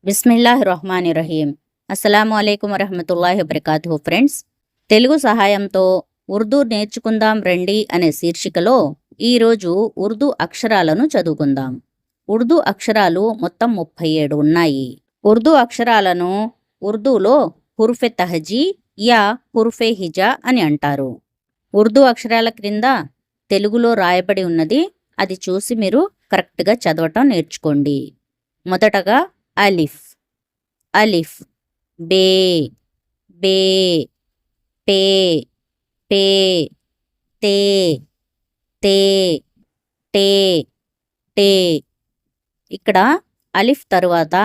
బిస్మిల్లాహిర్రహ్మానిర్రహీం. అస్సలాము అలైకుం వరహమతుల్లాహి వబర్కాతుహు. ఫ్రెండ్స్, తెలుగు సహాయంతో ఉర్దూ నేర్చుకుందాం రండి అనే శీర్షికలో ఈరోజు ఉర్దూ అక్షరాలను చదువుకుందాం. ఉర్దూ అక్షరాలు మొత్తం 37 ఉన్నాయి. ఉర్దూ అక్షరాలను ఉర్దూలో హుర్ఫె తహజీ యా హుర్ఫె హిజా అని అంటారు. ఉర్దూ అక్షరాల క్రింద తెలుగులో రాయబడి ఉన్నది, అది చూసి మీరు కరెక్ట్గా చదవటం నేర్చుకోండి. మొదటగా అలిఫ్. అలిఫ్, బే, బే, పే, పే, తే, తే, టే, టే. ఇక్కడ అలిఫ్ తరువాత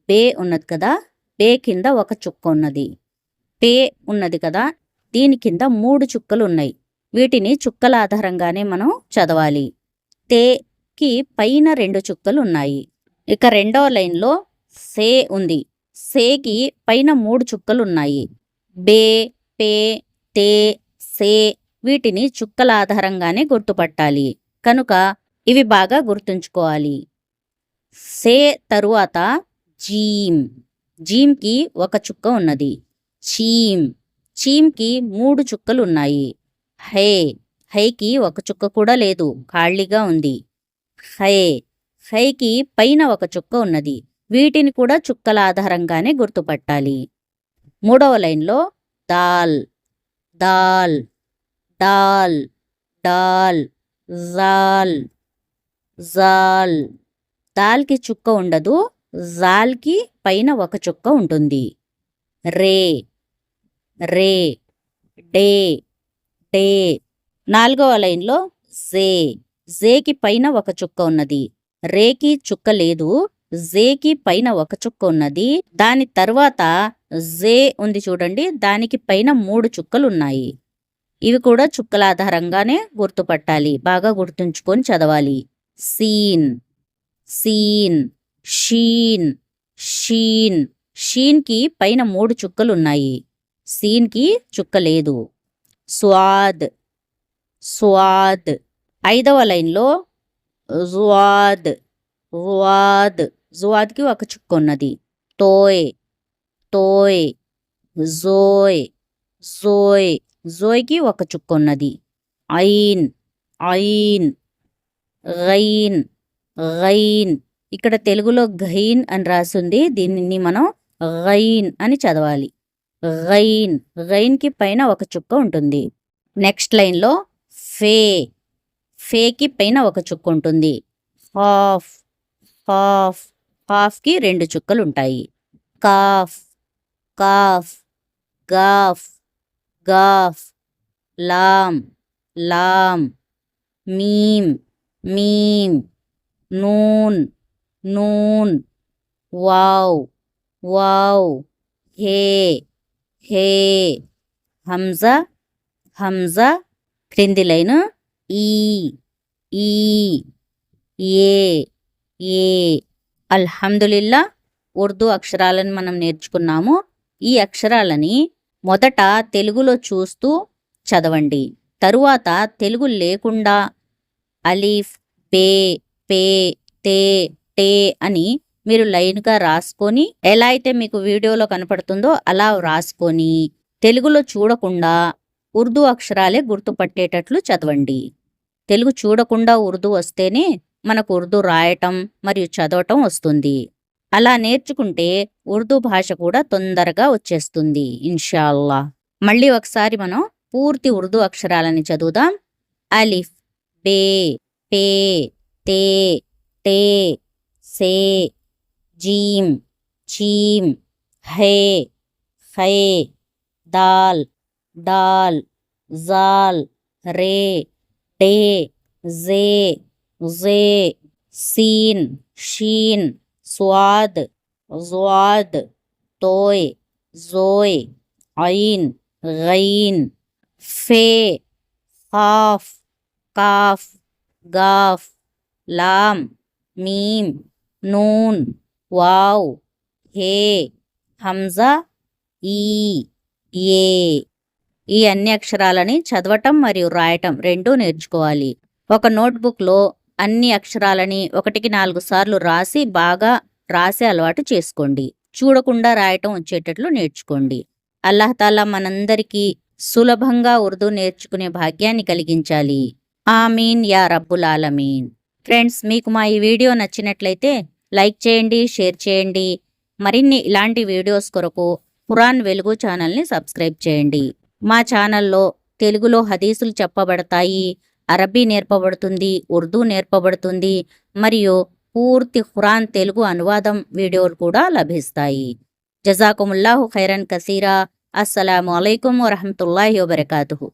బే ఉన్నది కదా, బే కింద ఒక చుక్క ఉన్నది. పే ఉన్నది కదా, దీని కింద 3 చుక్కలు ఉన్నాయి. వీటిని చుక్కల ఆధారంగానే మనం చదవాలి. తేకి పైన 2 చుక్కలు ఉన్నాయి. ఇక రెండవ లైన్లో సే ఉంది. సేకి పైన 3 చుక్కలు ఉన్నాయి. బే, పే, తే, సే వీటిని చుక్కల ఆధారంగానే గుర్తుపట్టాలి. కనుక ఇవి బాగా గుర్తుంచుకోవాలి. సే తరువాత జీం. జీంకి ఒక చుక్క ఉన్నది. చీం. చీంకి 3 చుక్కలు ఉన్నాయి. హే. హైకి ఒక చుక్క కూడా లేదు, ఖాళీగా ఉంది. హై. హైకి పైన ఒక చుక్క ఉన్నది. వీటిని కూడా చుక్కల ఆధారంగానే గుర్తుపట్టాలి. మూడవ లైన్లో దాల్. దాల్, డాల్, డాల్, జాల్, జాల్. దాల్కి చుక్క ఉండదు, జాల్కి పైన ఒక చుక్క ఉంటుంది. రే. రే, డే, డే. నాలుగవ లైన్లో జే. జేకి పైన ఒక చుక్క ఉన్నది. రేకి చుక్క లేదు, జేకి పైన ఒక చుక్క ఉన్నది. దాని తర్వాత జే ఉంది చూడండి, దానికి పైన 3 చుక్కలు ఉన్నాయి. ఇవి కూడా చుక్కల ఆధారంగానే గుర్తుపట్టాలి. బాగా గుర్తుంచుకొని చదవాలి. సీన్. సీన్, షీన్, షీన్. షీన్కి పైన 3 చుక్కలు ఉన్నాయి. సీన్కి చుక్క లేదు. స్వాద్. స్వాద్. ఐదవ లైన్లో జువాద్. జువాద్. జువాద్కి ఒక చుక్క ఉన్నది. తోయ్. తోయ్. జోయ్. జోయ్. జోయ్కి ఒక చుక్క ఉన్నది. ఐన్. ఐన్. గైన్. గైన్. ఇక్కడ తెలుగులో గైన్ అని రాసింది, దీనిని మనం గైన్ అని చదవాలి. గైన్. గైన్కి పైన ఒక చుక్క ఉంటుంది. నెక్స్ట్ లైన్లో ఫే. ఫేకి పైన ఒక చుక్క ఉంటుంది. హాఫ్. హాఫ్. హాఫ్కి 2 చుక్కలు ఉంటాయి. కాఫ్. కాఫ్. గాఫ్. గాఫ్. లామ్. లామ్. మీమ్. మీమ్. నూన్. నూన్. వావ్. వావ్. హే. హే. హంజా. హంజా. క్రింది లైను ఈ. ఈ. ఏ. ఏ. అల్హమ్దులిల్లా. ఉర్దూ అక్షరాలను మనం నేర్చుకున్నాము. ఈ అక్షరాలని మొదట తెలుగులో చూస్తూ చదవండి. తరువాత తెలుగు లేకుండా అలీఫ్, బే, పే, తే, టే అని మీరు లైన్గా రాసుకొని, ఎలా అయితే మీకు వీడియోలో కనపడుతుందో అలా రాసుకొని తెలుగులో చూడకుండా ఉర్దూ అక్షరాలే గుర్తుపట్టేటట్లు చదవండి. తెలుగు చూడకుండా ఉర్దూ వస్తేనే మనకు ఉర్దూ రాయటం మరియు చదవటం వస్తుంది. అలా నేర్చుకుంటే ఉర్దూ భాష కూడా తొందరగా వచ్చేస్తుంది ఇన్షాల్లా. మళ్ళీ ఒకసారి మనం పూర్తి ఉర్దూ అక్షరాలని చదువుదాం. అలిఫ్, బే, పే, తే, టే, సే, జీం, చీం, హే, ఖై, దాల్, డాల్, జాల్, రే, డే, జే, జే, సీన్, షీన్, స్వాద్, జ్వాద్, తోయ్, జోయ్, ఐన్, గైన్, ఫే, ఖాఫ్, కాఫ్, గాఫ్, లామ్, మీమ్, నూన్, వావ్, హే, హంజా, ఈ, ఏ. ఈ అన్ని అక్షరాలని చదవటం మరియు రాయటం రెండూ నేర్చుకోవాలి. ఒక నోట్బుక్లో అన్ని అక్షరాలని 1కి 4 సార్లు రాసి బాగా రాసే అలవాటు చేసుకోండి. చూడకుండా రాయటం వచ్చేటట్లు నేర్చుకోండి. అల్లాహ్ తాలా మనందరికీ సులభంగా ఉర్దూ నేర్చుకునే భాగ్యాన్ని కలిగించాలి. ఆమీన్ యా రబ్బుల్ ఆలమీన్. ఫ్రెండ్స్, మీకు మా ఈ వీడియో నచ్చినట్లయితే లైక్ చేయండి, షేర్ చేయండి. మరిన్ని ఇలాంటి వీడియోస్ కొరకు ఖురాన్ వెలుగు ఛానల్ని సబ్స్క్రైబ్ చేయండి. మా ఛానల్లో తెలుగులో హదీసులు చెప్పబడతాయి, అరబీ నేర్పబడుతుంది, ఉర్దూ నేర్పబడుతుంది మరియు పూర్తి ఖురాన్ తెలుగు అనువాదం వీడియోలు కూడా లభిస్తాయి. జజాకుముల్లాహు ఖైరన్ కసీరా. అస్సలాము అలైకుం వరహమతుల్లాహి వబరకాతుహు.